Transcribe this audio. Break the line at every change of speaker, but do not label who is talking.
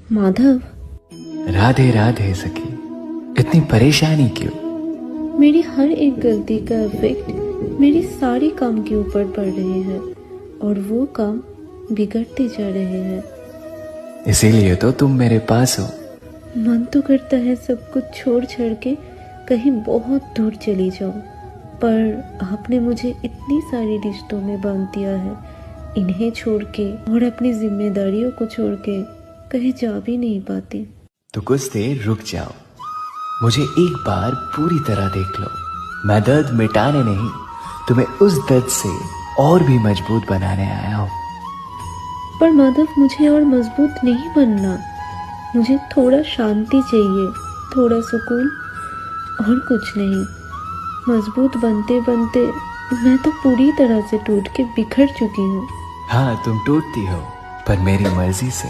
माधव।
राधे राधे सखी, इतनी परेशानी क्यों?
मेरी हर एक गलती का इफेक्ट मेरी सारी काम के ऊपर पड़ रहे हैं और वो काम बिगड़ते जा रहे हैं।
इसीलिए तो तुम मेरे पास हो।
मन तो करता है सब कुछ छोड़ छाड़ के कहीं बहुत दूर चली जाऊं, पर आपने मुझे इतनी सारी रिश्तों में बांध दिया है। इन्हें छोड़ के और अपनी जिम्मेदारियों को छोड़ के कहीं जा भी नहीं पाती।
तो कुछ देर रुक जाओ, मुझे एक बार पूरी तरह देख लो। मैं दर्द मिटाने नहीं, तुम्हें उस दर्द से और भी मजबूत बनाने आया हूँ।
पर माधव, मुझे और मजबूत नहीं बनना। मुझे थोड़ा शांति चाहिए, थोड़ा सुकून, और कुछ नहीं। मजबूत बनते बनते मैं तो पूरी तरह से टूट के बिखर चुकी हूँ।
हाँ, तुम टूटती हो, पर मेरी मर्जी से।